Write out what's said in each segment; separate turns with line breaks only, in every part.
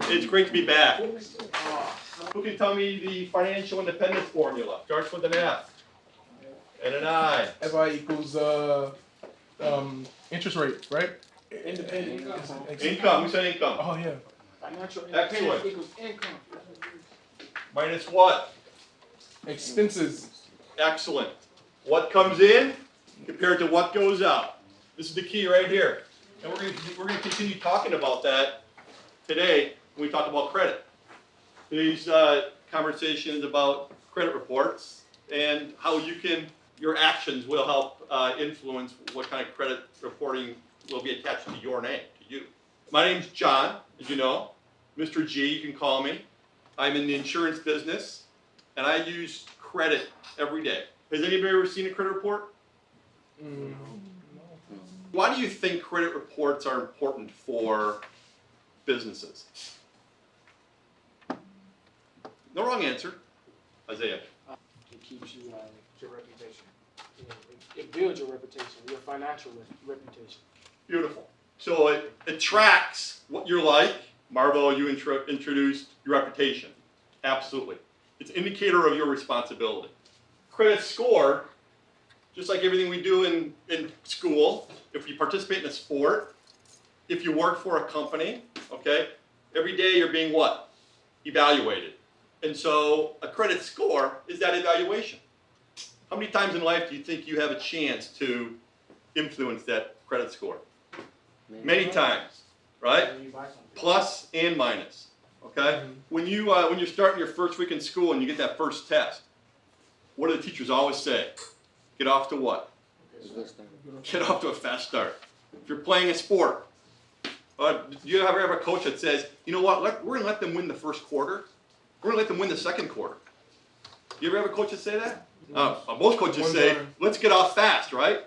It's great to be back. Who can tell me the financial independence formula? Starts with an F and an I.
FI equals interest rate, right?
Independent
Income. Who said income?
Oh yeah.
Financial
Excellent.
independence equals income.
Minus what?
Expenses.
Excellent. What comes in compared to what goes out. This is the key right here. And we're going to continue talking about that today when we talk about credit. Today's conversation is about credit reports and how your actions will help influence what kind of credit reporting will be attached to your name, to you. My name's John, as you know. Mr. G, you can call me. I'm in the insurance business, and I use credit every day. Has anybody ever seen a credit report?
No.
Why do you think credit reports are important for businesses? No wrong answer. Isaiah.
It keeps you, your reputation. It builds your reputation, your financial reputation.
Beautiful. So it tracks what you're like. Marvo, you introduced your reputation. Absolutely. It's an indicator of your responsibility. Credit score, just like everything we do in school, if you participate in a sport, if you work for a company, okay, every day you're being what? Evaluated. And so a credit score is that evaluation. How many times in life do you think you have a chance to influence that credit score? Many times, right? Plus and minus, okay? When you're starting your first week in school and you get that first test, what do the teachers always say? Get off to what? Get off to a fast start. If you're playing a sport, do you ever have a coach that says, you know what, we're going to let them win the first quarter. We're going to let them win the second quarter. You ever have a coach that say that? Most coaches say, let's get off fast, right?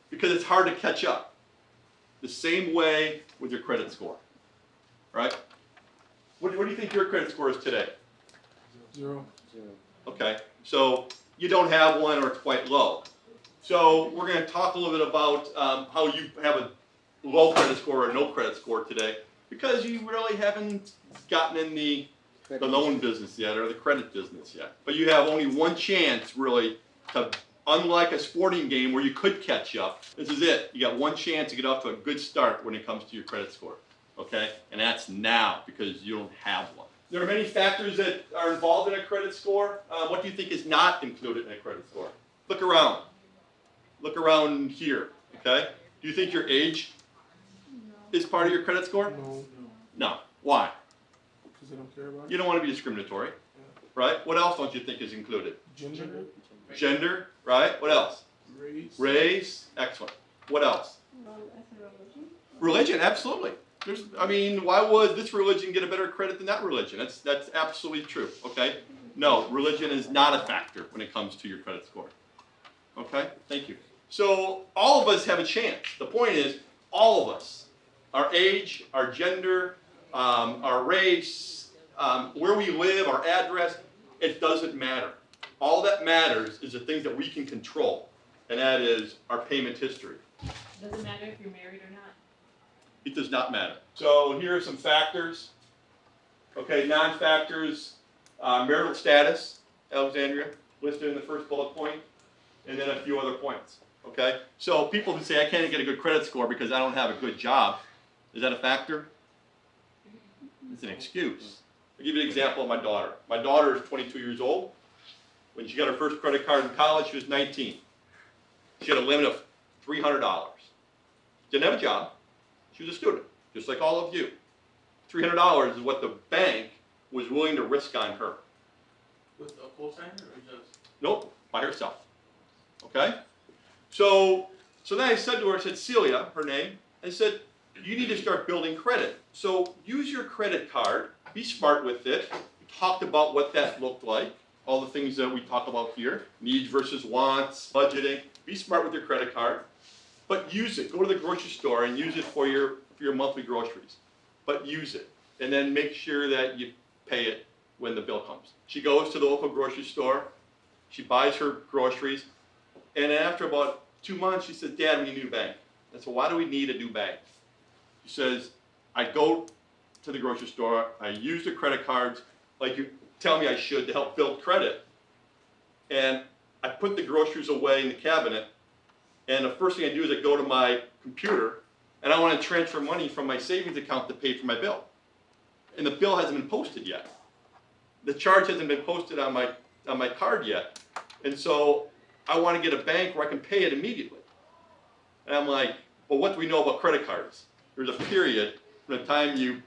Because it's hard to catch up. The same way with your credit score, right? What do you think your credit score is today?
0.
Okay, so you don't have one or it's quite low. So we're going to talk a little bit about how you have a low credit score or no credit score today because you really haven't gotten in the loan business yet or the credit business yet. But you have only one chance really to, unlike a sporting game where you could catch up, this is it. You got one chance to get off to a good start when it comes to your credit score, okay? And that's now because you don't have one. There are many factors that are involved in a credit score. What do you think is not included in a credit score? Look around. Look around here, okay? Do you think your age is part of your credit score?
No.
No. Why?
Because they don't care about it.
You don't want to be discriminatory, right? What else don't you think is included?
Gender.
Gender, right? What else?
Race.
Race, excellent. What else? Religion, absolutely. Why would this religion get a better credit than that religion? That's absolutely true, okay? No, religion is not a factor when it comes to your credit score. Okay, thank you. So all of us have a chance. The point is, all of us, our age, our gender, our race, where we live, our address, it doesn't matter. All that matters is the things that we can control, and that is our payment history.
Does it matter if you're married or not?
It does not matter. So here are some factors. Okay, non-factors, marital status, Alexandria, listed in the first bullet point, and then a few other points. Okay, so people who say I can't get a good credit score because I don't have a good job, is that a factor? It's an excuse. I'll give you an example of my daughter. My daughter is 22 years old. When she got her first credit card in college, she was 19. She had a limit of $300. Didn't have a job. She was a student, just like all of you. $300 is what the bank was willing to risk on her.
With a co-signer or just?
Nope, by herself. Okay? So then I said to her, I said, Celia, her name, I said, you need to start building credit. So use your credit card, be smart with it. We talked about what that looked like, all the things that we talk about here, needs versus wants, budgeting. Be smart with your credit card, but use it. Go to the grocery store and use it for your monthly groceries. But use it, and then make sure that you pay it when the bill comes. She goes to the local grocery store, she buys her groceries, and after about 2 months, she says, Dad, we need a new bank. I said, why do we need a new bank? She says, I go to the grocery store. I use the credit cards like you tell me I should to help build credit. And I put the groceries away in the cabinet. And the first thing I do is I go to my computer and I want to transfer money from my savings account to pay for my bill. And the bill hasn't been posted yet. The charge hasn't been posted on my card yet. And so I want to get a bank where I can pay it immediately. And I'm like, well, what do we know about credit cards? There's a period from the time you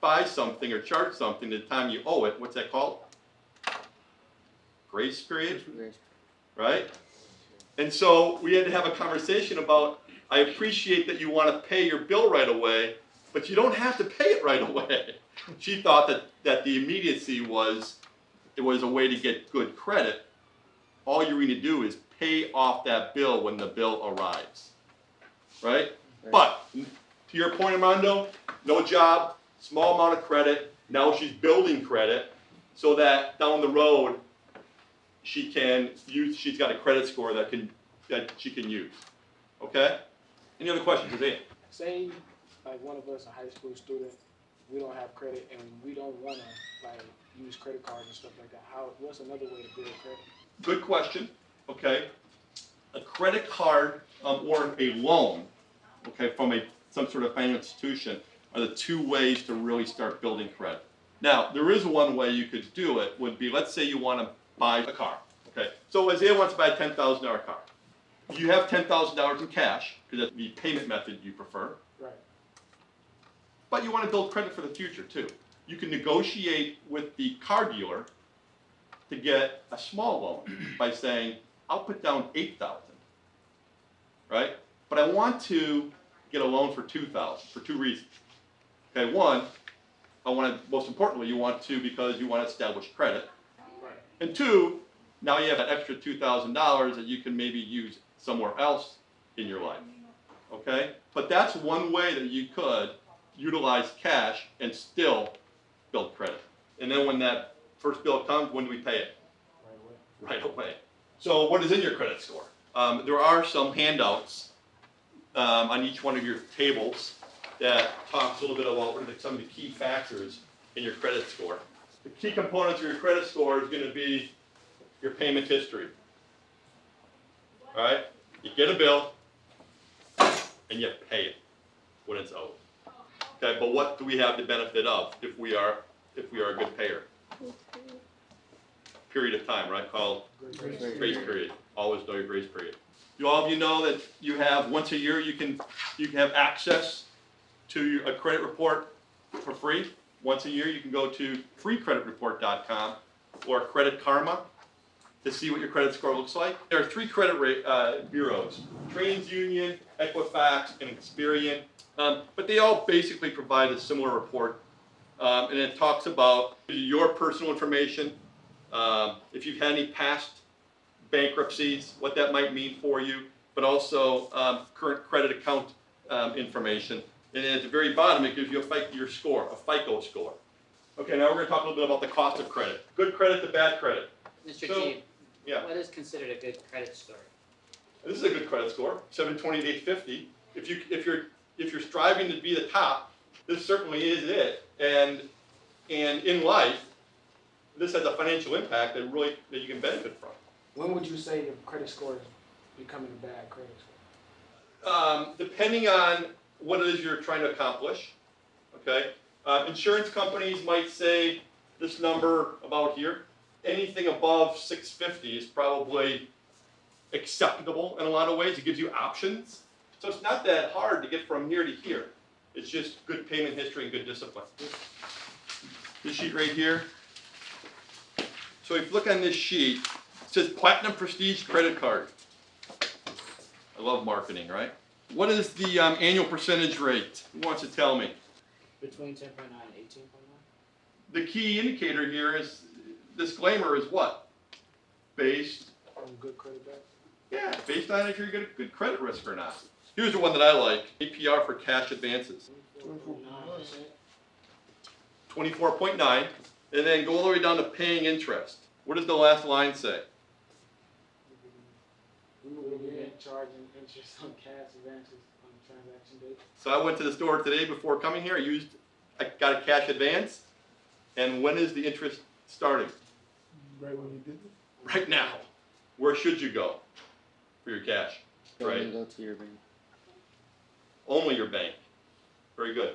buy something or charge something to the time you owe it. What's that called? Grace period, right? And so we had to have a conversation about, I appreciate that you want to pay your bill right away, but you don't have to pay it right away. She thought that the immediacy was a way to get good credit. All you need to do is pay off that bill when the bill arrives, right? But to your point, Armando, no job, small amount of credit. Now she's building credit so that down the road she's got a credit score that she can use. Okay? Any other questions?
Say, like one of us, a high school student, we don't have credit and we don't want to like use credit cards and stuff like that. What's another way to build credit?
Good question. Okay. A credit card or a loan, okay, from some sort of financial institution are the two ways to really start building credit. Now, there is one way you could do it would be, let's say you want to buy a car. Okay. So Isaiah wants to buy a $10,000 car. You have $10,000 in cash, because that's the payment method you prefer.
Right.
But you want to build credit for the future too. You can negotiate with the car dealer to get a small loan by saying, I'll put down $8,000, right? But I want to get a loan for $2,000 for two reasons. Okay, one, most importantly, you want to because you want to establish credit.
Right.
And two, now you have that extra $2,000 that you can maybe use somewhere else in your life. Okay? But that's one way that you could utilize cash and still build credit. And then when that first bill comes, when do we pay it? Right away. So what is in your credit score? There are some handouts on each one of your tables that talks a little bit about what are some of the key factors in your credit score. The key components of your credit score is going to be your payment history. All right? You get a bill and you pay it when it's owed. Okay, but what do we have the benefit of if we are a good payer? Period of time, right? Called grace period. Always know your grace period. All of you know that you have once a year you can have access to a credit report for free. Once a year you can go to freecreditreport.com or Credit Karma to see what your credit score looks like. There are three credit bureaus: TransUnion, Equifax, and Experian. But they all basically provide a similar report, and it talks about your personal information. If you've had any past bankruptcies, what that might mean for you, but also current credit account information. And then at the very bottom, it gives you your score, a FICO score. Okay, now we're going to talk a little bit about the cost of credit. Good credit to bad credit.
Mr.
So,
Chief,
yeah.
what is considered a good credit score?
This is a good credit score, 720 to 850. If you're striving to be the top, this certainly is it. And in life, this has a financial impact that you can benefit from.
When would you say your credit score is becoming a bad credit score?
Depending on what it is you're trying to accomplish, okay? Insurance companies might say this number about here. Anything above 650 is probably acceptable in a lot of ways. It gives you options. So it's not that hard to get from here to here. It's just good payment history and good discipline. This sheet right here. So if you look on this sheet, it says Platinum Prestige Credit Card. I love marketing, right? What is the annual percentage rate? Who wants to tell me?
Between 10.9 and 18.9?
The key indicator here is, disclaimer is what? Based,
On good credit bad?
yeah, based on if you're good credit risk or not. Here's the one that I like, APR for cash advances. 24.9, and then go all the way down to paying interest. What does the last line say?
We will begin charging interest on cash advances on the transaction date.
So I went to the store today before coming here. I got a cash advance, and when is the interest starting?
Right when you did it.
Right now. Where should you go for your cash?
Only
Right.
go to your bank.
Only your bank. Very good.